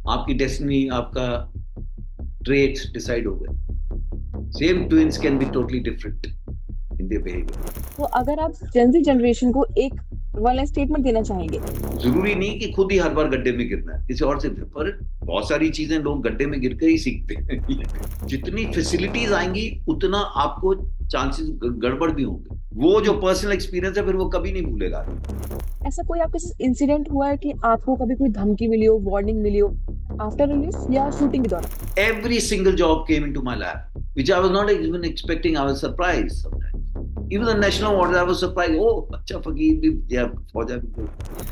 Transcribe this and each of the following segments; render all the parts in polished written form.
आपकी डेस्टिनी, आपका traits decide हो गए. Same twins can be totally different in their behaviour. तो अगर आप जेंजी जनरेशन को एक वन लाइन स्टेटमेंट देना चाहेंगे। जरूरी नहीं कि खुद ही हर बार गड्ढे में गिरना है, किसी और से. पर बहुत सारी चीजें लोग गड्ढे में गिरकर ही सीखते हैं. जितनी फैसिलिटीज आएंगी उतना आपको चांसेस गड़बड़ भी होंगे. वो जो पर्सनल एक्सपीरियंस है फिर वो कभी नहीं भूलेगा. ऐसा कोई आपके साथ इंसिडेंट हुआ है कि आपको कभी कोई धमकी मिली हो, वार्निंग मिली हो आफ्टर रिलीज या शूटिंग के दौरान? Every single job came into my lap, which I was not even expecting. I was surprised sometimes. Even the national awards, I was surprised. Oh, अच्छा फकीर भी दिया, फौजा भी दिया.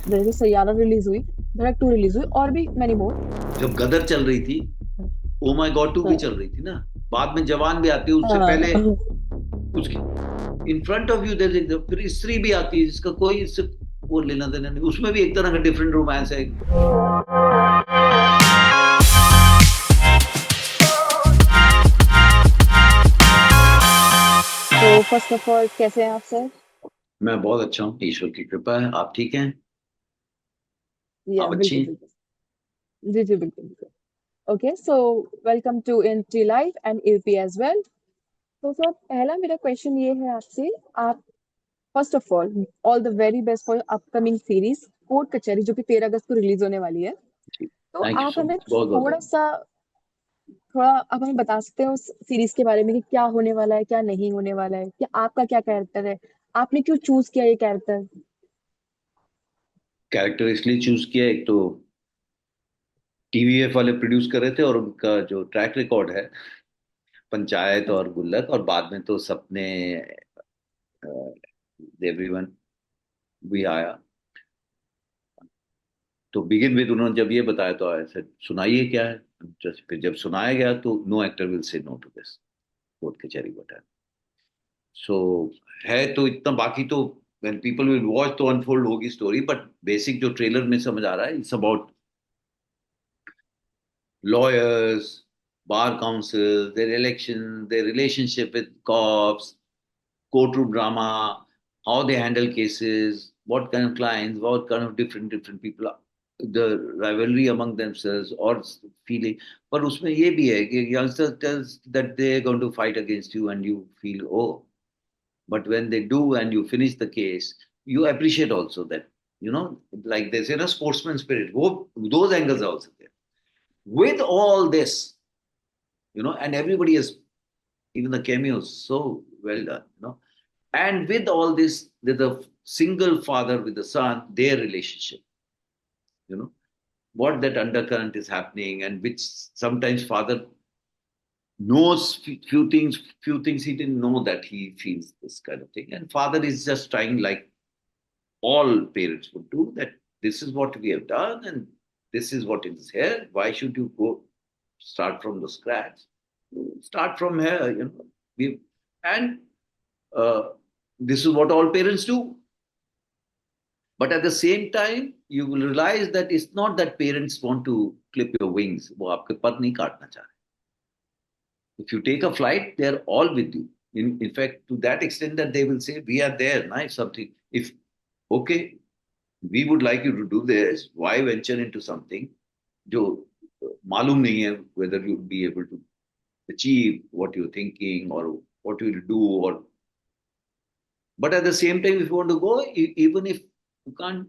जैसे सैयारा रिलीज हुई, धड़क 2 रिलीज हुई और भी मैनी मोर। जब गदर चल रही थी, ओ माई गॉड 2 भी चल रही थी ना. बाद में जवान भी आती है, उससे पहले उसकी इन फ्रंट ऑफ यू देर, फिर स्त्री भी आती है जिसका कोई इससे वो लेना देना नहीं. उसमें भी एक तरह का डिफरेंट रोमांस है. तो फर्स्ट ऑफ ऑल कैसे हैं आप सर? मैं बहुत अच्छा हूँ, ईश्वर की कृपा है. आप ठीक हैं? या आप अच्छी बिल्कुल हैं? बिल्कुल। जी जी बिल्कुल बिल्कुल। Okay so welcome to NT life and AP as well. तो सर पहला मेरा क्वेश्चन ये है आपसे। आप first of all the very best for upcoming series court Kachahri जो कि 13 अगस्त को रिलीज होने वाली है। तो थैंक यू आप सो हमें मच, बहुत बहुत थोड़ा धन्यवाद. सा थोड़ा आप हमें बता सकते हो उस सीरीज के बारे में कि क्या होने वाला है, क्या नहीं होने वाला है, कि आपका क्या कैरेक्टर है, आपने क्यों चूज किया ये कैरेक्टर? कैरेक्टर इसलिए चूज किया, एक तो टीवीएफ वाले प्रोड्यूस कर रहे थे और उनका जो ट्रैक रिकॉर्ड है, पंचायत और गुल्लक, और बाद में तो सपने, एवरीवन भी आया. तो बिगिन विद उन्होंने जब ये बताया तो ऐसे सुनाइए क्या है. फिर जब सुनाया गया तो no actor will say no to this. Court Kachahri बताया. सो है तो इतना, बाकी तो when people will watch तो अनफोल्ड होगी स्टोरी. बट बेसिक जो ट्रेलर में समझ आ रहा है, it's about lawyers, bar council, their election, their relationship with cops, courtroom drama, how they handle cases, what kind of clients, what kind of different people are, the rivalry among themselves or feeling. पर उसमें ये भी है कि youngsters tells that they are going to fight against you and you feel, oh, but when they do and you finish the case, you appreciate also that, like they say, sportsman spirit. Those angles are also there. With all this, and everybody has, even the cameos, so well done, and with all this, there's a single father with the son, their relationship, you know what that undercurrent is happening, and which sometimes father knows few things he didn't know that he feels this kind of thing, and father is just trying, like all parents would do, that this is what we have done and this is what is here. Why should you go start from the scratch? Start from here, we and uh, this is what all parents do. But at the same time, you will realize that it's not that parents want to clip your wings. वो आपके पर नहीं काटना चाह रहे. If you take a flight, they're all with you. In fact, to that extent that they will say, we are there, nice something. If okay, we would like you to do this, why venture into something जो मालूम नहीं है whether you'll be able to achieve what you're thinking or what you'll do. Or but at the same time, if you want to go, even if you can't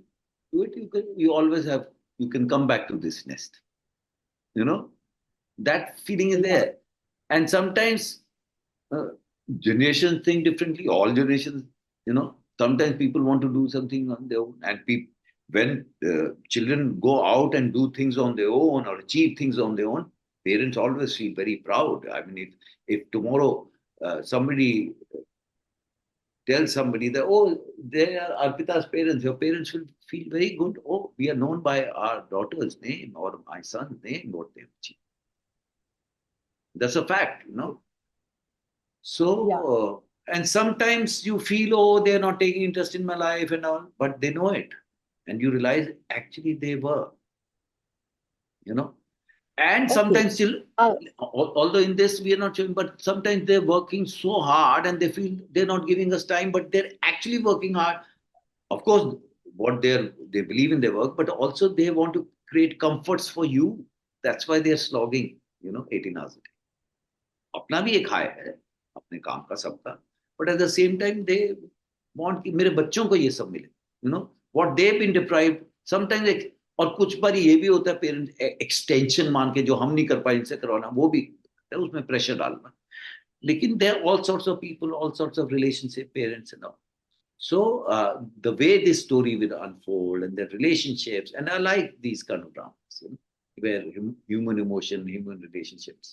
do it, you always have, you can come back to this nest. You know that feeling is या there. And sometimes uh, generations think differently. All generations, sometimes people want to do something on their own, and people, when children go out and do things on their own or achieve things on their own, parents always feel very proud. I mean, if tomorrow somebody tells somebody that, oh, they are Arpita's parents, your parents will feel very good. Oh, we are known by our daughter's name or my son's name, what they've achieved. That's a fact, या So, and sometimes you feel, oh, they're not taking interest in my life and all, but they know it. And you realize actually they were, you know. And okay. sometimes still, although in this we are not showing, but sometimes they're working so hard and they feel they're not giving us time, but they're actually working hard. Of course, what they believe in their work, but also they want to create comforts for you. That's why they are slogging 18 hours. अपना भी एक हाय है अपने काम का सबका, but at the same time they want कि मेरे बच्चों को ये सब मिले, what they been deprived sometimes. और कुछ बार ये भी होता है पेरेंट एक्सटेंशन मान के जो हम नहीं कर पाए इनसे करवाना, वो भी है, उसमें प्रेशर डालना। लेकिन there all sorts of people, all sorts of relationship, parents and all. So the way this story will unfold and their relationships, and I like these kind of dramas, where human emotion, human relationships.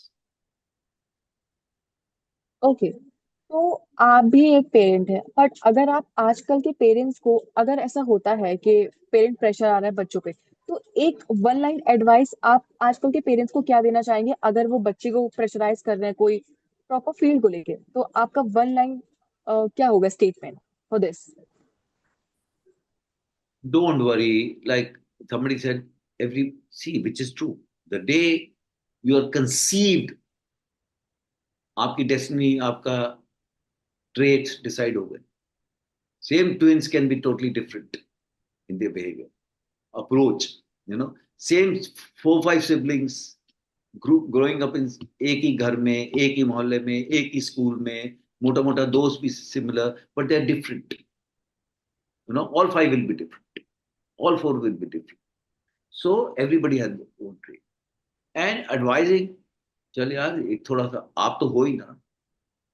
Okay, तो आप भी एक parent है, but अगर आप आजकल के parents को, अगर ऐसा होता है कि पेरेंट प्रेशर आ रहा है बच्चों पे, तो एक वन लाइन एडवाइस आप आजकल के पेरेंट्स को क्या देना चाहेंगे अगर वो बच्चे को प्रेशराइज कर रहे हैं कोई प्रॉपर फील्ड को लेके, तो आपका वन लाइन क्या होगा statement for this? Don't worry, like somebody said, see, which is true. The day you are conceived, आपकी डेस्टिनी, आपका ट्रेट्स डिसाइड हो गए. Same twins can be totally different in their behavior, approach, same 4 5 siblings group growing up in एक ही घर में, एक ही मोहल्ले में, एक ही स्कूल में, मोटा मोटा दोस्त भी similar, but they are different. All 5 will be different, all 4 will be different. So everybody has their own trait. And advising, चल यार एक थोड़ा सा आप तो हो ही ना,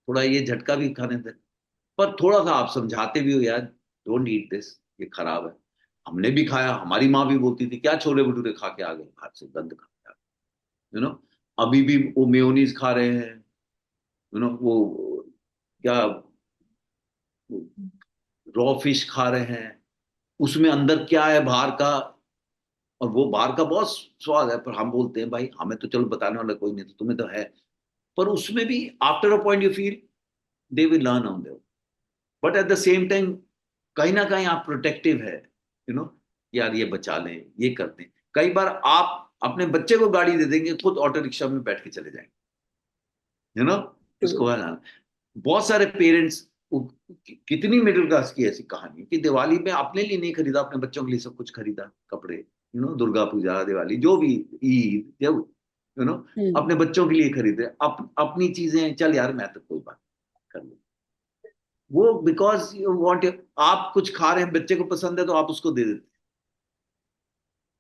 थोड़ा ये झटका भी खाने दे, पर थोड़ा सा आप समझाते भी हो यार, डोंट ईट दिस, ये खराब है. हमने भी खाया, हमारी माँ भी बोलती थी क्या छोले भटूरे खा के आ गए बाहर से, गंद खा के आ गए. अभी भी वो मेयोनीज खा रहे हैं, वो क्या, रॉ फिश खा रहे हैं, उसमें अंदर क्या है बाहर का, और वो बाहर का बहुत स्वाद है, पर हम बोलते हैं भाई हमें तो चलो बताने वाला कोई नहीं, तो तुम्हें तो है. पर उसमें भी after a point you feel they will learn on their. But at the same time कहीं ना कहीं आप प्रोटेक्टिव है, यू नो यार ये बचा लें, ये करते हैं. कई बार आप अपने बच्चे को गाड़ी दे देंगे, खुद ऑटो रिक्शा में बैठ के चले जाएंगे, यू नो उसको है ना. बहुत सारे पेरेंट्स, कितनी मिडिल क्लास की ऐसी कहानी कि दिवाली में अपने लिए नहीं खरीदा, अपने बच्चों के लिए सब कुछ खरीदा, कपड़े, दुर्गा पूजा, दिवाली, जो भी, ईद, जब हम्म. अपने बच्चों के लिए खरीदे, अपनी चीजें चल यार मैं तो कोई बात कर लूँ. वो बिकॉज यू वांट, आप कुछ खा रहे हैं, बच्चे को पसंद है तो आप उसको दे देते हैं,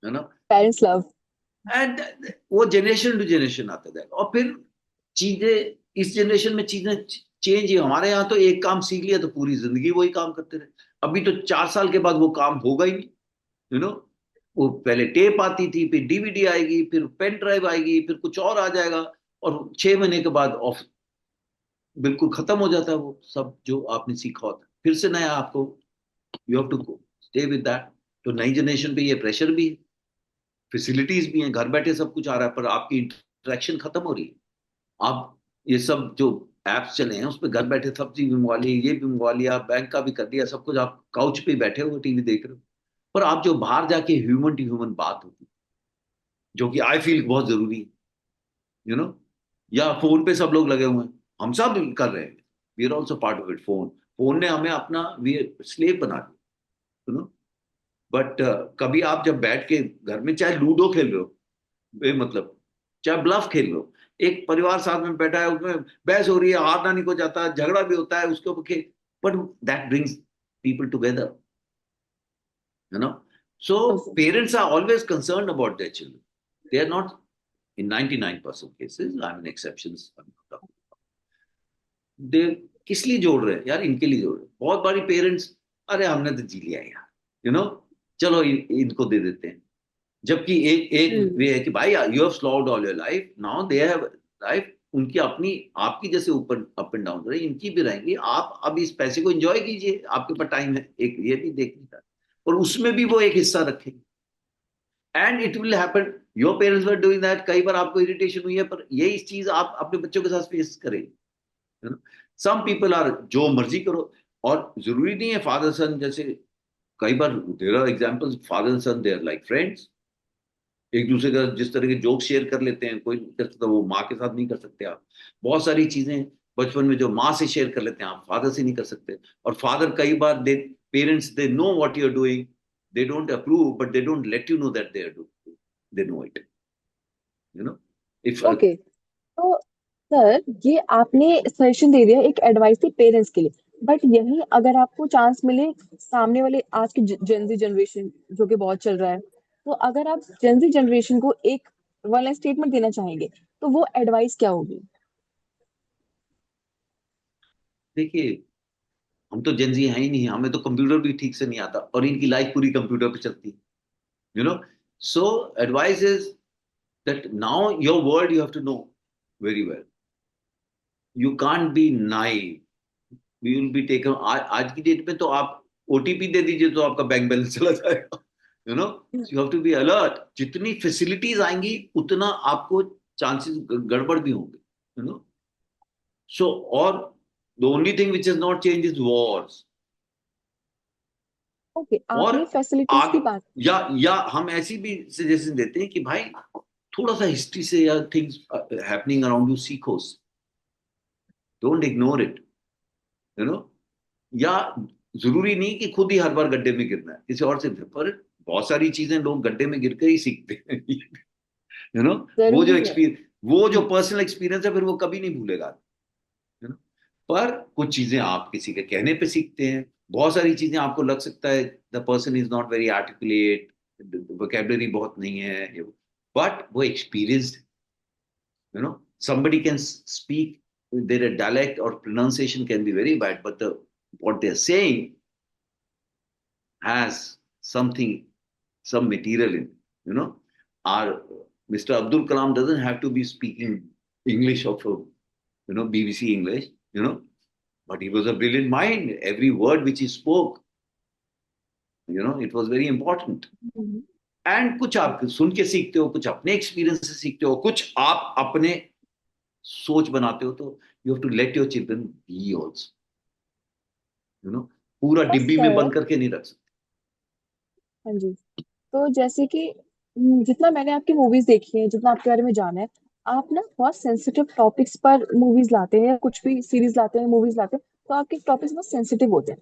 है ना. Parents love. एंड वो जनरेशन टू जनरेशन आता जाएगा, और फिर चीजें इस जनरेशन में चीजें चेंज ही. हमारे यहाँ तो एक काम सीख लिया तो पूरी जिंदगी वही काम करते रहे. अभी तो 4 साल के बाद वो काम होगा ही नहीं, यू नो वो पहले टेप आती थी, फिर डीवीडी आएगी, फिर पेन ड्राइव आएगी, फिर कुछ और आ जाएगा, और 6 महीने के बाद ऑफ बिल्कुल खत्म हो जाता है वो सब जो आपने सीखा होता है, फिर से नया आपको, you have to go stay with that. तो नई जनरेशन पे ये प्रेशर भी है, फैसिलिटीज भी हैं, घर बैठे सब कुछ आ रहा है, पर आपकी इंटरेक्शन खत्म हो रही है. आप ये सब जो एप्स चले हैं उस पर घर बैठे सब्जी भी मंगवा ली, ये भी मंगवा लिया, बैंक का भी कर दिया, सब कुछ आप काउच पे बैठे हो टीवी देख रहे हो. पर आप जो बाहर जाके ह्यूमन टू ह्यूमन बात होती है, जो कि आई फील बहुत जरूरी है, यू नो या फोन पे सब लोग लगे हुए हैं, हम सब कर रहे हैं, we are also part of it. Phone phone ने हमें अपना वी स्लेव बना दिया, यू नो. बट कभी आप जब बैठ के घर में चाहे लूडो खेल रहे हो, मतलब चाहे ब्लफ खेल लो, एक परिवार साथ में बैठा है, उसमें बहस हो रही है, हारना नहीं को जाता, झगड़ा भी होता है उसके ऊपर खेल, but that brings people together, you know. So parents are always concern about their children. They are not, in 99% cases, I mean exceptions, दे किस लिए जोड़ रहे हैं यार, इनके लिए जोड़ रहे हैं. बहुत बारी पेरेंट्स, अरे हमने तो जी लिया यार, चलो इनको दे देते हैं. जबकि एक एक हम्म. वे है कि भाई you have slowed all your life, now they have life, उनकी अपनी, आपकी जैसे ऊपर अप एंड डाउन रहे, इनकी भी रहेंगी. आप अब इस पैसे को एंजॉय कीजिए, आपके पास टाइम है, एक ये भी देखने का, और उसमें भी वो एक हिस्सा रखेंगे. And it will happen, your parents were doing that. कई बार आपको इरिटेशन हुई है, पर यही चीज आप अपने बच्चों के साथ फेस करें. सम पीपल आर, जो मर्जी करो, और जरूरी नहीं है फादर सन जैसे. कई बार there are examples, father son they are like friends, एक दूसरे का जिस तरह के जोक शेयर कर लेते हैं, कोई कर सकता, वो माँ के साथ नहीं कर सकते आप. बहुत सारी चीजें बचपन में जो माँ से शेयर कर लेते हैं, आप फादर से नहीं कर सकते. और फादर कई बार they, parents they know what you are doing, they don't approve, but they don't let you know that they are doing, they know it. you know. If okay, तो सर ये आपने सजेशन दे दिया, एक advice थी parents के लिए, but यही अगर आपको चांस मिले सामने वाले आज की जेनजी जनरेशन जो कि बहुत चल रहा है, तो अगर आप जेनजी जनरेशन को एक वन लाइन स्टेटमेंट देना चाहेंगे तो वो एडवाइस क्या होगी? देखिए, हम तो जेंजी हैं ही नहीं, हमें तो कंप्यूटर भी ठीक से नहीं आता, और इनकी लाइफ पूरी कंप्यूटर पे चलती है, you know. So advice is that now your world you have to know very well. You can't be naive. You will be taken. आज की डेट में तो आप ओटीपी दे दीजिए तो आपका बैंक बैलेंस चला जाएगा, you know. You have to be alert. जितनी फैसिलिटीज आएंगी उतना आपको चांसेस गड़बड़ भी होंगे, यू नो. सो और the only thing which is not change is wars. Okay, और आपने फैसिलिटीज की आग, बात। या हम ऐसी भी सजेशन देते हैं कि भाई थोड़ा सा हिस्ट्री से या थिंग्स हैपनिंग अराउंड यू सीखो. Don't ignore it, you know. या जरूरी नहीं कि खुद ही हर बार गड्ढे में गिरना है, किसी और से, पर बहुत सारी चीजें लोग गड्ढे में गिर कर ही सीखते हैं, यू नो. वो जो जरूरी है। एक्सपीरियंस, वो जो पर्सनल एक्सपीरियंस है, फिर वो कभी नहीं भूलेगा, यू नो. पर कुछ चीजें आप किसी के कहने पे सीखते हैं. बहुत सारी चीजें आपको लग सकता है the person is not very articulate, vocabulary बहुत नहीं है, बट वो experienced, you know. Somebody can speak, their dialect or pronunciation can be very bad, but what they're saying has something, some material in, you know. Our Mr. Abdul Kalam doesn't have to be speaking English of, BBC English, you know, but he was a brilliant mind. Every word which he spoke, it was very important. Hmm, and कुछ आप सुन के सीखते हो, कुछ अपने experience से सीखते हो, कुछ आप अपने सोच बनाते हो. तो you have to let your children be also, you know. पूरा बस डिब्बी में सर। बंद करके नहीं रख सकते. हाँ जी। तो जैसे कि जितना मैंने आपकी मूवीज देखी है, जितना आपके बारे में जाना है, आप ना बहुत सेंसिटिव टॉपिक्स पर मूवीज लाते हैं, या कुछ भी सीरीज लाते हैं, मूवीज लाते हैं, तो आपके टॉपिक्स बहुत सेंसिटिव होते हैं।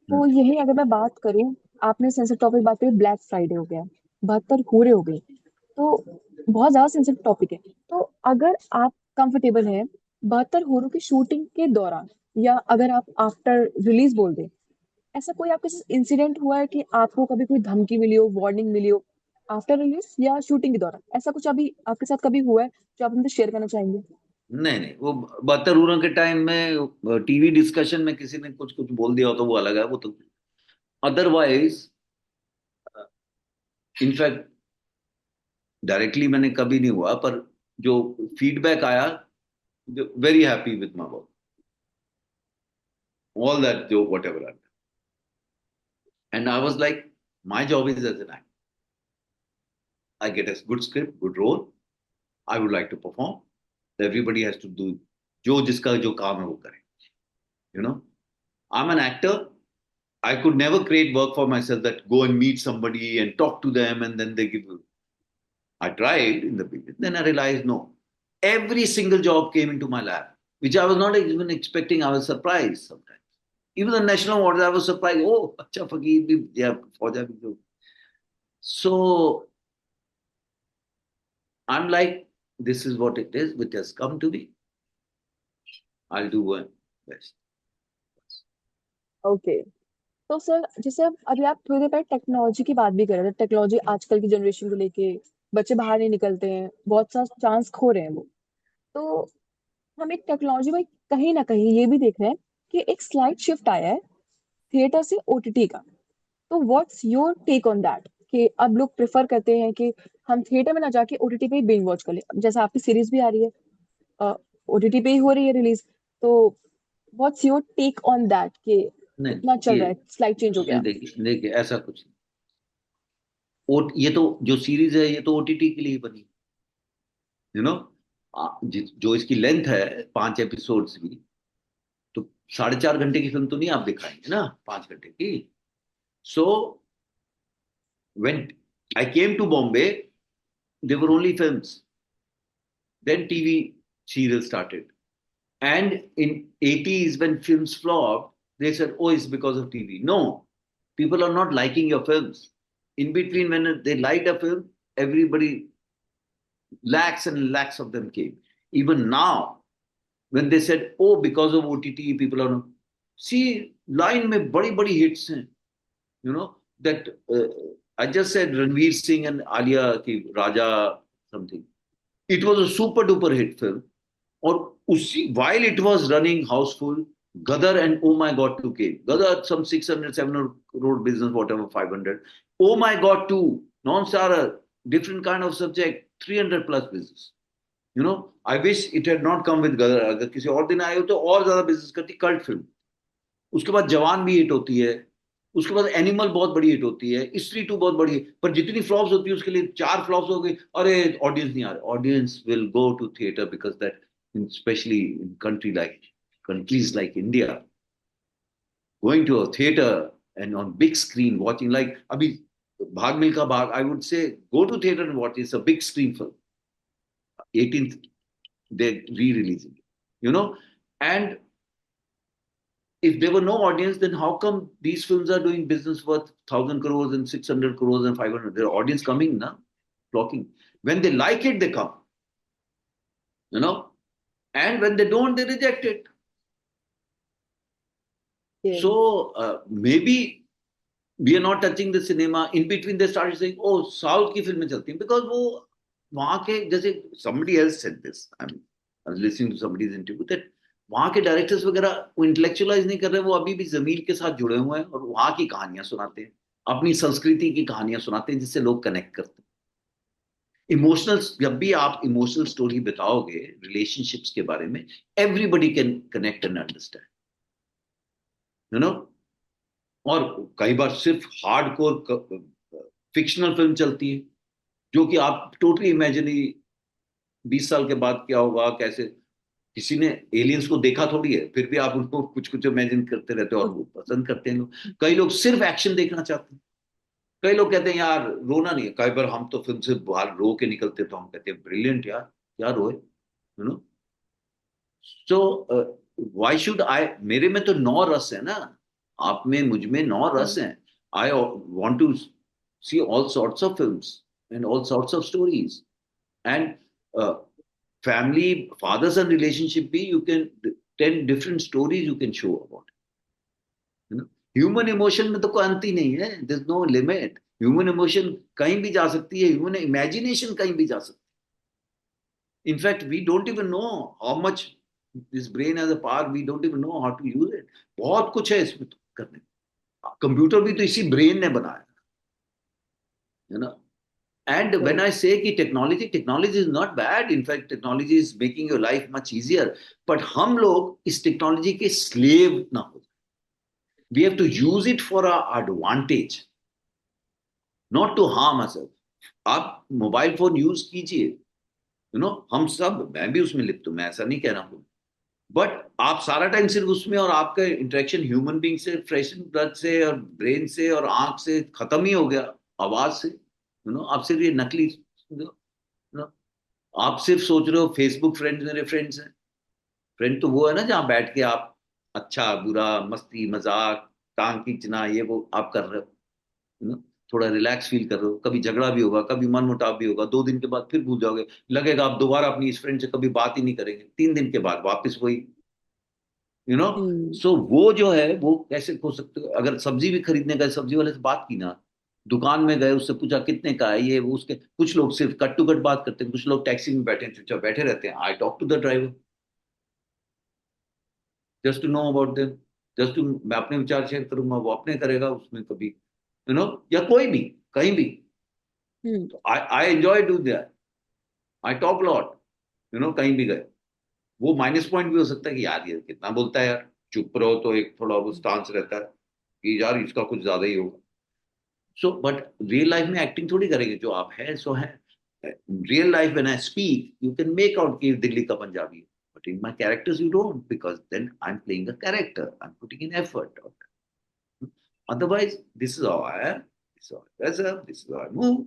तो यही अगर मैं बात करूं, आपने सेंसिटिव टॉपिक बात करी, ब्लैक फ्राइडे हो गया, 72 पूरे हो गई, तो बहुत ज्यादा सेंसिटिव टॉपिक है। तो अगर आप कंफर्टेबल हैं 72 होरों की शूटिंग के दौरान, या अगर आप आफ्टर रिलीज बोल दें, ऐसा कोई आपके साथ इंसिडेंट हुआ है कि आपको कभी कोई धमकी मिली हो, वार्निंग मिली हो, आफ्टर रिलीज या शूटिंग के दौरान, ऐसा कुछ अभी आपके साथ कभी हुआ है जो आप हमसे शेयर करना चाहेंगे? नहीं नहीं, वो बदतरूरों के टाइम में टीवी डिस्कशन में किसी ने कुछ कुछ बोल दिया हो तो वो अलग है, वो तो. अदरवाइज, इनफैक्ट डायरेक्टली मैंने कभी नहीं हुआ, पर जो फीडबैक आया, very happy with my work, all that, जो whatever. And I was like, my job is as an. I get a good script, good role. I would like to perform. Everybody has to do जो जिसका जो काम है वो करे. You know, I'm an actor. I could never create work for myself that go and meet somebody and talk to them and then they give. I tried in the beginning. Then I realized no. Every single job came into my lap, which I was not even expecting. I was surprised sometimes. Even the national awards, I was surprised. Oh, अच्छा फकीर भी, yeah, फौजा भी जो. So I'm like, this is what it is, which has come to be. I'll do one best. Okay. तो sir जैसे अब अभी आप थोड़ी देर पहले टेक्नोलॉजी की बात भी कर रहे थे, टेक्नोलॉजी आजकल की जनरेशन को लेके बच्चे बाहर नहीं निकलते हैं, बहुत सा चांस खो रहे हैं वो। तो हम एक टेक्नोलॉजी में कहीं ना कहीं ये भी देख रहे हैं कि एक स्लाइड शिफ्ट आया है थिएटर से ओटीटी का। तो what's your take on that, कि अब लोग प्रेफर करते हैं कि हम थिएटर में ना जाके ओटीटी पे ही बिंज वॉच कर ले, जैसे आपकी सीरीज भी आ रही है, ओटीटी पे ही हो रही है रिलीज। तो what's your take on that कि नहीं, इतना चल ये रहा है, स्लाइड चेंज हो नहीं, गया? देखिए देखिए, ऐसा कुछ नहीं. ये तो जो सीरीज है, ये तो ओटीटी के लिए ही बनी, यू नो. जो इसकी लेंथ है, 5 एपिसोड्स की, तो 4.5 घंटे की फिल्म तो नहीं आप दिखाएंगे ना, 5 घंटे की. सो when I came to Bombay, there were only films. Then TV serials started. And in 80s, when films flopped, they said, oh, it's because of TV. No, people are not liking your films. In between, when they liked a film, everybody Lakhs and lakhs of them came. Even now, when they said, oh, because of OTT, people are not. See, line में बड़ी बड़ी hits हैं. You know, that I just said Ranveer Singh and Alia ki Raja something. It was a super duper hit film. Or usi, while it was running houseful, Gadar and Oh My God 2 came. Gadar, some 600, 700 crore business, whatever, 500. Oh My God 2, non-starrer, different kind of subject, 300 plus business. You know, I wish it had not come with Gadar. अगर किसी और दिन आए हो तो और ज्यादा business करती कल्ट फिल्म. उसके बाद जवान भी हिट होती है. उसके बाद एनिमल बहुत बड़ी हिट होती है. स्त्री टू बहुत बड़ी है. पर जितनी फ्लॉप्स होती है उसके लिए 4 फ्लॉप्स हो गई. अरे ऑडियंस नहीं आ रहा. Audience will go to theatre because that, specially in countries like India, going to a theater and on big screen watching, like abhi Bhag Milka Bhag, I would say go to theater and watch. It's a big screen film. 18th they re-releasing it, you know. And if there were no audience, then how come these films are doing business worth 1,000 crores and 600 crores and 500? There are audience coming now, flocking. When they like it, they come, you know. And when they don't, they reject it. yes, So maybe we are not touching the cinema. In between, they started saying, "Oh, South की फिल्में चलती हैं," because वो वहाँ के जैसे somebody else said this. I was listening to somebody's interview that वहाँ के डायरेक्टर्स वगैरह वो इंटेलेक्चुअलाइज नहीं कर रहे, वो अभी भी जमीन के साथ जुड़े हुए हैं और वहाँ की कहानियां सुनाते हैं, अपनी संस्कृति की कहानियां सुनाते हैं जिससे लोग कनेक्ट करते हैं. इमोशनल, जब भी आप इमोशनल स्टोरी बताओगे रिलेशनशिप्स के बारे में, everybody can connect and understand, you know. और कई बार सिर्फ हार्डकोर फिक्शनल फिल्म चलती है जो कि आप टोटली इमेजिनरी, 20 साल के बाद क्या होगा, कैसे, किसी ने एलियंस को देखा थोड़ी है, फिर भी आप उनको कुछ कुछ इमेजिन करते रहते हो और वो पसंद करते हैं लोग. कई लोग सिर्फ एक्शन देखना चाहते हैं. कई लोग कहते हैं यार रोना नहीं है. कई बार हम तो फिल्म से बाहर रो के निकलते तो हम कहते हैं ब्रिलियंट यार, क्या रोए, you know. So why should I, मेरे में तो 9 रस है ना, आप में मुझ में 9 रस हैं. I want to see all sorts of films and all sorts of stories. And family, father son relationship be, you can 10 different stories you can show about it, you know. Human emotion में तो कोई अंत ही नहीं है. There's no limit. Human emotion कहीं भी जा सकती है. Human imagination कहीं भी जा सकती है. In fact, we don't even know how much this brain has a power. We don't even know how to use it. बहुत कुछ है इसमें तो करने. कंप्यूटर भी तो इसी ब्रेन ने बनाया, you know. And when right. I say कि technology is not bad. In fact, technology is making your life much easier. But हम लोग इस technology के slave ना हो. We have to use it for our advantage, not to harm ourselves. आप mobile phone use कीजिए, you know, हम सब, मैं भी उसमें लिप्त हूँ, मैं ऐसा नहीं कह रहा हूँ. बट आप सारा टाइम सिर्फ उसमें, और आपका इंटरेक्शन ह्यूमन बींग से, फ्रेश ब्लड से और ब्रेन से और आंख से खत्म ही हो गया, आवाज से, यू नो. आप सिर्फ ये नकली, you know, आप सिर्फ सोच रहे हो फेसबुक फ्रेंड्स मेरे फ्रेंड्स हैं. फ्रेंड तो वो है ना जहाँ बैठ के आप अच्छा बुरा मस्ती मजाक टांग खींचना ये वो आप कर रहे हो, है ना. थोड़ा रिलैक्स फील कर रहे हो. कभी झगड़ा भी होगा, कभी मन मुटाव भी होगा, 2 दिन के बाद फिर भूल जाओगे. लगेगा आप दोबारा अपनी इस फ्रेंड से कभी बात ही नहीं करेंगे. 3 दिन के बाद वापस वही, यू नो. Hmm. सो वो जो है वो कैसे हो सकते हो. अगर सब्जी भी खरीदने गए, सब्जी वाले से बात की ना, दुकान में गए, उससे पूछा कितने का है ये वो, उसके कुछ लोग सिर्फ कट टू कट बात करते हैं, कुछ लोग टैक्सी में बैठे चुपचाप बैठे रहते हैं. I talk to the driver just to know about them, just to, मैं अपने विचार शेयर करूंगा, वो अपने करेगा उसमें कभी, यू नो, या कोई भी कहीं भी. Hmm. तो I enjoy do that. I talk lot, you know, कहीं भी गए. वो माइनस पॉइंट भी हो सकता है कि यार ये कितना बोलता है यार, चुप रहो, तो एक थोड़ा वो स्टांस रहता है कि यार इसका कुछ ज्यादा ही होगा. सो बट रियल लाइफ में एक्टिंग थोड़ी करेंगे, जो आप हैं सो है. Real life when I speak you can make out कि दिल्ली का पंजाबी है. But in my characters you don't, because then I am playing a character, I am putting in effort. Otherwise, this is how I am, this is how I dress up, this is how I move,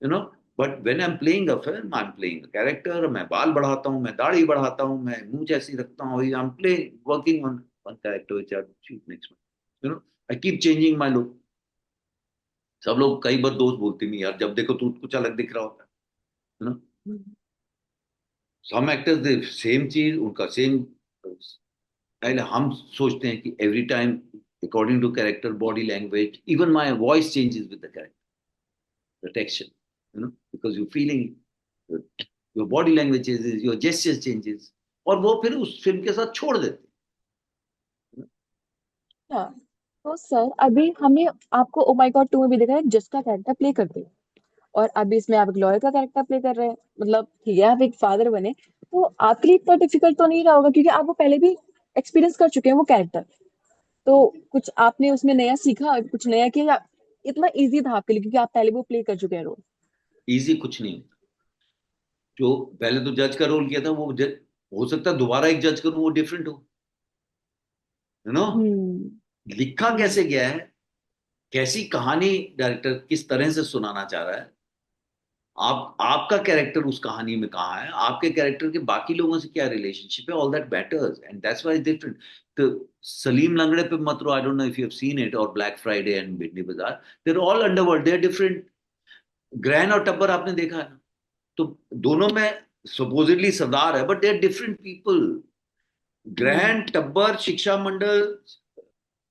you know. But when I'm playing a film, I'm playing a character. मैं बाल बढ़ाता हूँ, मैं दाढ़ी बढ़ाता हूँ, मैं मुंह जैसी रखता हूँ. I'm playing, working on one character which I shoot next month. You know, I keep changing my look. सब लोग, कई बार दोस्त बोलते नहीं यार, जब देखो तू कुछ अलग दिख रहा होता है, you know. Some actors they same चीज उनका सेम, पहले हम सोचते हैं कि every time according to character body language, even my voice changes with the character, the texture, because you feeling, your body language changes, your gesture changes, और वो फिर उस फिल्म के साथ छोड़ देते हैं। हाँ। तो सर अभी हमने आपको ओ माय गॉड 2 में भी देखा है जज का कैरेक्टर प्ले करते हैं, और अभी इसमें आप एक लॉयर का कैरेक्टर प्ले कर रहे हैं, मतलब ठीक है आप एक फादर बने, तो आपके लिए इतना डिफिकल्ट तो नहीं रहा होगा क्योंकि आप वो पहले भी एक्सपीरियंस कर चुके हैं वो कैरेक्टर। तो कुछ आपने उसमें नया सीखा, कुछ नया किया, या इतना इजी था आपके लिए क्योंकि आप पहले वो प्ले कर चुके हैं रोल? इजी कुछ नहीं होता। जो पहले तो जज का रोल किया था वो जज, हो सकता है दोबारा एक जज करूं वो डिफरेंट हो, यू नो। हम्म। लिखा हम्म। कैसे गया है, कैसी कहानी डायरेक्टर किस तरह से सुनाना चाह रहा है, आप आपका कैरेक्टर उस कहानी में कहाँ है, आपके कैरेक्टर के बाकी लोगों से क्या रिलेशनशिप है, all that matters and that's why different. तो Salim Langde Pe Mat Ro, I don't know if you have seen it, और Black Friday and Bhindi Bazaar, they are all underworld, they are different. ग्रैन और टब्बर आपने देखा है ना, तो दोनों में सपोजिटली सरदार है but they are different people. Hmm. Grand, Tabbar, Shiksha मंडल,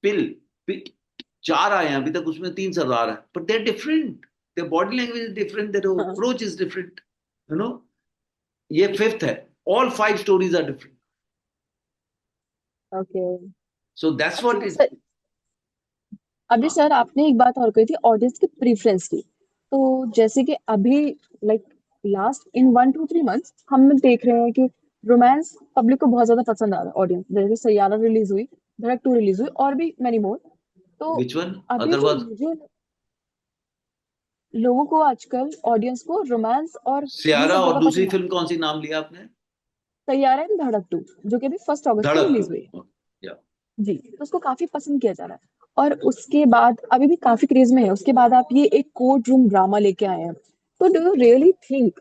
पिल, पिल, चार आए हैं अभी तक, उसमें तीन सरदार हैं, but they are different, their body language is different, their हाँ। Approach is different, you know. ये फिफ्थ है, all five stories are different, okay. So that's what अच्छा इट। सर, अभी सर आपने एक बात और कही थी ऑडियंस की प्रेफरेंस की। तो जैसे कि अभी like last in 1 to 3 months हम देख रहे हैं कि रोमांस पब्लिक को बहुत ज्यादा पसंद आ रहा है, ऑडियंस जैसे सैयारा रिलीज हुई, धड़क 2 रिलीज हुई, और भी मैनी मोर। तो विच वन अभी अदर जो वाज? मुझे लोगों को आजकल ऑडियंस को रोमांस और ये सियारा, सब और ज्यादा दूसरी पसंद आ रहा फिल्म कौन सी नाम लिया आपने? है, सैयारा एंड धड़क 2, जो कि अभी 1 अगस्त को धड़क रिलीज हुई है। टू, या। जी, तो उसको काफी पसंद किया जा रहा है, और उसके बाद अभी भी काफी क्रेज में है, उसके बाद आप ये एक कोर्ट रूम ड्रामा लेके आए हैं। तो डू यू रियली थिंक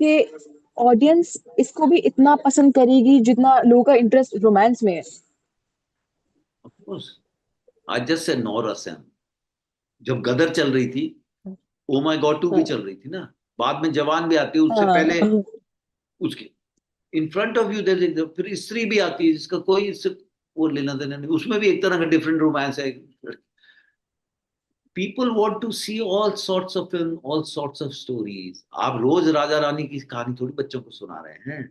कि ऑडियंस इसको भी इतना पसंद करेगी जितना लोगों का इंटरेस्ट रोमांस में है? Of course, I just say no रसम, जब गदर चल रही थी, ओ माय गॉड टू भी हाँ। चल रही थी ना, बाद में जवान भी आती है, उससे पहले हाँ। उसके in front of you there, फिर स्त्री भी आती है जिसका कोई इससे वो लेना देना नहीं, उसमें भी एक तरह का डिफरेंट रोमांस है। People want to see all sorts of film, all sorts of stories. आप रोज राजा रानी की कहानी थोड़ी बच्चों को सुना रहे हैं।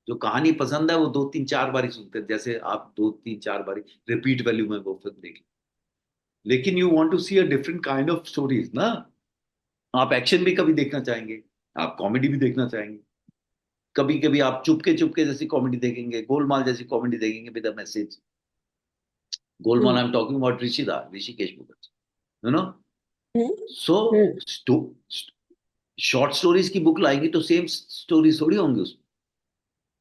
जो कहानी पसंद है वो दो तीन चार बारी सुनते हैं, जैसे आप दो तीन चार बारी रिपीट वैल्यू में वो फिल्म देख, लेकिन you want to see a different kind of stories ना। आप एक्शन भी कभी देखना चाहेंगे, आप कॉमेडी भी देखना चाहेंगे, कभी कभी आप चुपके चुपके जैसी कॉमेडी देखेंगे, गोलमाल जैसी कॉमेडी देखेंगे with a message. Golmaal hmm. I am talking about Rishida, Hrishikesh Mukherjee, you know. Hmm. So hmm. Short stories की बुक लाएंगी तो सेम स्टोरीज थोड़ी होंगी उसमें,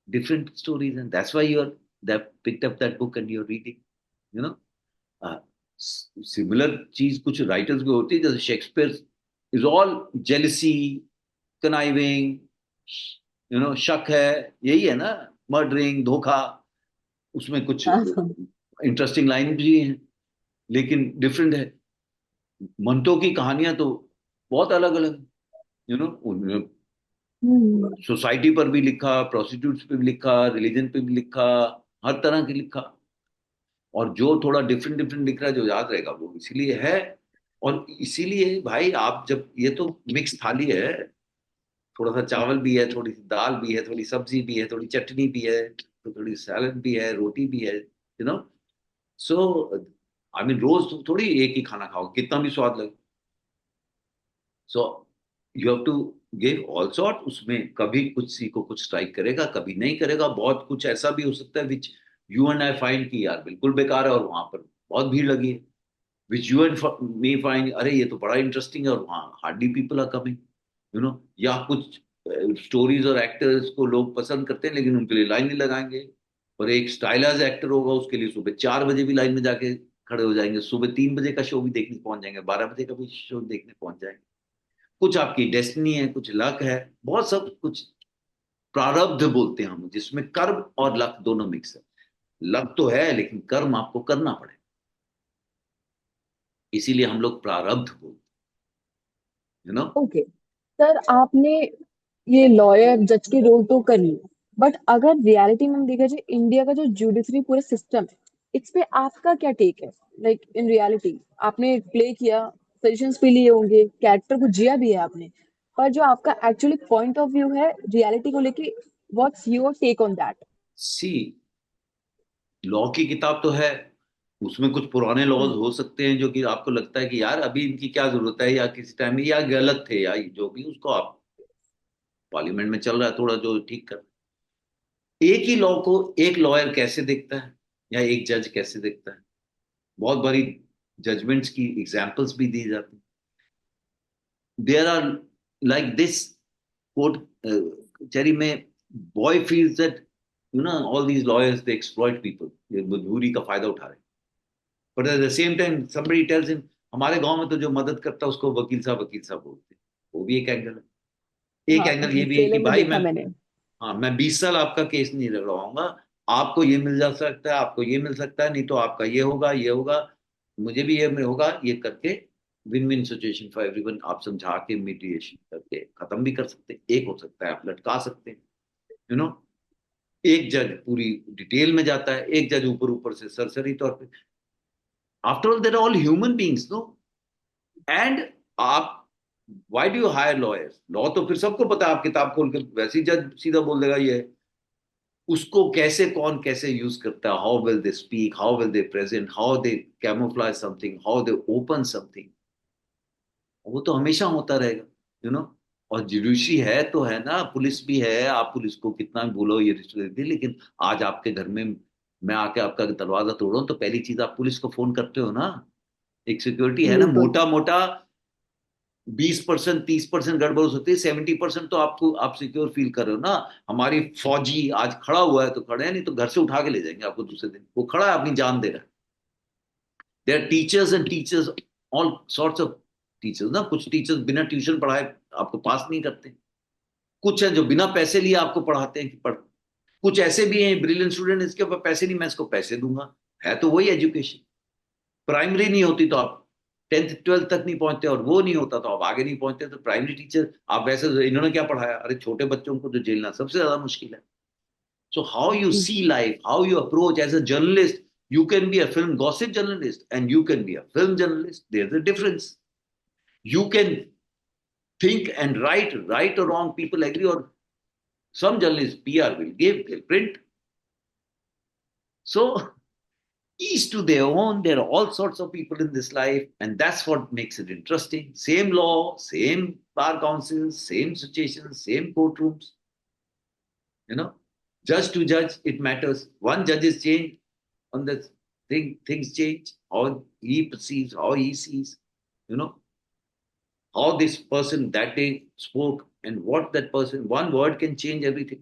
different stories, and that's why you are that picked up that book and you are reading, you know. Similar चीज कुछ writers की होती है, जैसे Shakespeare is all jealousy, conniving, you know, शक है, यही है ना, मर्डरिंग, धोखा, उसमें कुछ हाँ। हाँ। इंटरेस्टिंग लाइन भी हैं, लेकिन डिफरेंट है। मंटो की कहानियां तो बहुत अलग अलग, यू नो, उन्होंने हम्म। सोसाइटी पर भी लिखा, प्रोस्टिट्यूट्स पे भी लिखा, रिलीजन पे भी लिखा, हर तरह की लिखा। और जो थोड़ा डिफरेंट डिफरेंट लिख रहा है जो याद रहेगा वो इसीलिए है। और इसीलिए भाई आप जब, ये तो मिक्स थाली है, थोड़ा सा चावल भी है, थोड़ी सी दाल भी है, थोड़ी सब्जी भी है, थोड़ी चटनी भी है, तो थोड़ी सैलड भी है, रोटी भी है, you know. So I mean रोज तुम थोड़ी एक ही खाना खाओ कितना भी स्वाद लगे। So you have to give all sort, उसमें कभी कुछ सीखो, कुछ स्ट्राइक करेगा, कभी नहीं करेगा, बहुत कुछ ऐसा भी हो सकता है which you and I find कि यार बिल्कुल बेकार है और वहां पर बहुत भीड़ लगी है, which you and me find अरे ये तो बड़ा इंटरेस्टिंग है और वहां hardly people are coming, you know. या कुछ स्टोरीज और एक्टर्स को लोग पसंद करते हैं लेकिन उनके लिए लाइन नहीं लगाएंगे, और एक स्टाइलाइज एक्टर होगा उसके लिए सुबह 4 बजे भी लाइन में जाके खड़े हो जाएंगे, सुबह 3 बजे का शो भी देखने पहुंच जाएंगे, 12 बजे का भी शो देखने पहुंच जाएंगे। कुछ आपकी डेस्टिनी है, कुछ लक है, बहुत सब कुछ प्रारब्ध बोलते हैं हम, जिसमें कर्म और लक दोनों मिक्स है। लक तो है लेकिन कर्म आपको करना पड़े, इसीलिए हम लोग प्रारब्ध बोलते हैं, यू नो। ओके सर, आपने ये लॉयर जज के रोल तो कर ली, बट अगर रियलिटी में हम देखा जाए इंडिया का जो जुडिशरी पूरा सिस्टम है, इस पे आपका क्या टेक है? लाइक इन रियलिटी आपने प्ले किया, सजेशंस भी लिए होंगे, कैरेक्टर को जिया भी है आपने, पर जो आपका एक्चुअली पॉइंट ऑफ व्यू है रियलिटी को लेके, what's your take on that? See, law की किताब तो है, उसमें कुछ पुराने लॉज हो सकते हैं जो कि आपको लगता है कि यार अभी इनकी क्या जरूरत है, या किसी टाइम में या गलत थे, या जो भी, उसको आप पार्लियामेंट में चल रहा है थोड़ा जो ठीक कर। एक ही लॉ को एक लॉयर कैसे देखता है, या एक जज कैसे देखता है, बहुत बड़ी जजमेंट्स की एग्जांपल्स भी दी जाती हैं। There are like this court चेरी में, boy feels that all these lawyers they exploit people, ये मजबूरी का फायदा उठा रहे हैं। But at the same time somebody tells him, हमारे गांव में तो जो मदद करता है उसको वकील साहब बोलते हैं। वो भी एक एंगल है। एक हाँ, एंगल ये भी है कि ट्रेलर में भाई देखा मैं, मैंने। हाँ, मैं 20 साल आपका केस नहीं लड़वाऊंगा, आपको ये मिल जा सकता है, आपको ये मिल सकता है, नहीं तो आपका ये होगा, ये होगा, मुझे भी ये होगा, ये करके win win situation for everyone, आप समझा के मीडिएशन करके खत्म भी कर सकते हैं। एक हो सकता है आप लटका सकते हैं, यू नो एक जज पूरी डिटेल में जाता है, एक जज ऊपर ऊपर से सरसरी तौर पे। After all there are all human beings, no? And आप, why do you hire lawyers? Law तो फिर सबको पता है, आप किताब खोल के वैसे ही जज सीधा बोल देगा ये है। उसको कैसे कौन कैसे यूज करता है, how will they speak, how will they present, how they camouflage something, how they open something, वो तो हमेशा होता रहेगा, यू नो और जुडिशरी है तो है ना, पुलिस भी है, आप पुलिस को कितना भी बोलो ये रिश्वत देती है, लेकिन आज आपके घर में मैं आके आपका दरवाजा तोड़ूं तो पहली चीज आप पुलिस को फोन करते हो ना। एक सिक्योरिटी है ना, बिल्कुल। मोटा मोटा 20% 30% गड़बड़ हो सकती है, 70% तो आपको आप सिक्योर फील कर रहे हो ना। हमारी फौजी आज खड़ा हुआ है तो खड़े हैं, नहीं तो घर से उठा के ले जाएंगे आपको दूसरे दिन, वो खड़ा है अपनी जान दे रहा है। There teachers and teachers, all sorts of teachers ना, कुछ टीचर्स बिना ट्यूशन पढ़ाए आपको पास नहीं करते, कुछ है जो बिना पैसे लिए आपको पढ़ाते हैं कि पढ़, कुछ ऐसे भी हैं ब्रिलियंट स्टूडेंट, इसके ऊपर पैसे नहीं, मैं इसको पैसे दूंगा। है तो वही एजुकेशन। प्राइमरी नहीं होती तो आप 10th 12th तक नहीं पहुंचते, और वो नहीं होता तो आप आगे नहीं पहुंचते। तो प्राइमरी टीचर आप वैसे, इन्होंने क्या पढ़ाया? अरे छोटे बच्चों को तो झेलना सबसे ज्यादा मुश्किल है। So how you see life, how you approach as a journalist, you can be a film gossip journalist and you can be a film journalist. There's a difference. You can think and write, right or wrong, people agree, or some journalists PR will give, they'll print. So each to their own. There are all sorts of people in this life, and that's what makes it interesting. Same law, same bar councils, same situations, same courtrooms. You know, judge to judge, it matters. One judge is changed on the things change. How he perceives, how he sees. You know, how this person that day spoke, and what that person, one word can change everything.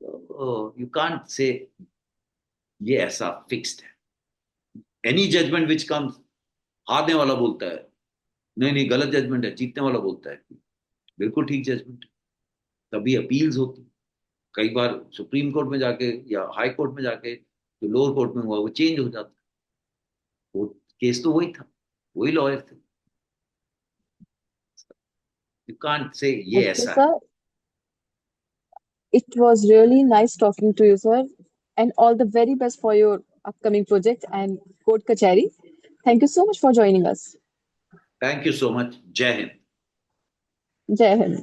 So, you can't say ये ऐसा fixed है। Any judgement which comes, हारने वाला बोलता है नहीं नहीं गलत जजमेंट है, जीतने वाला बोलता है बिल्कुल ठीक जजमेंट। तभी अपील्स होती, कई बार सुप्रीम कोर्ट में जाके या हाई कोर्ट में जाके जो लोअर कोर्ट में हुआ वो चेंज हो जाता। वो केस तो वही था, वही लॉयर थे। यू कांट से ये ओके ऐसा है। Sir, it was really nice talking to you, sir, and all the very best for your upcoming project and court kachari. Thank you so much for joining us. Thank you so much, जय Hind. Jai Hind.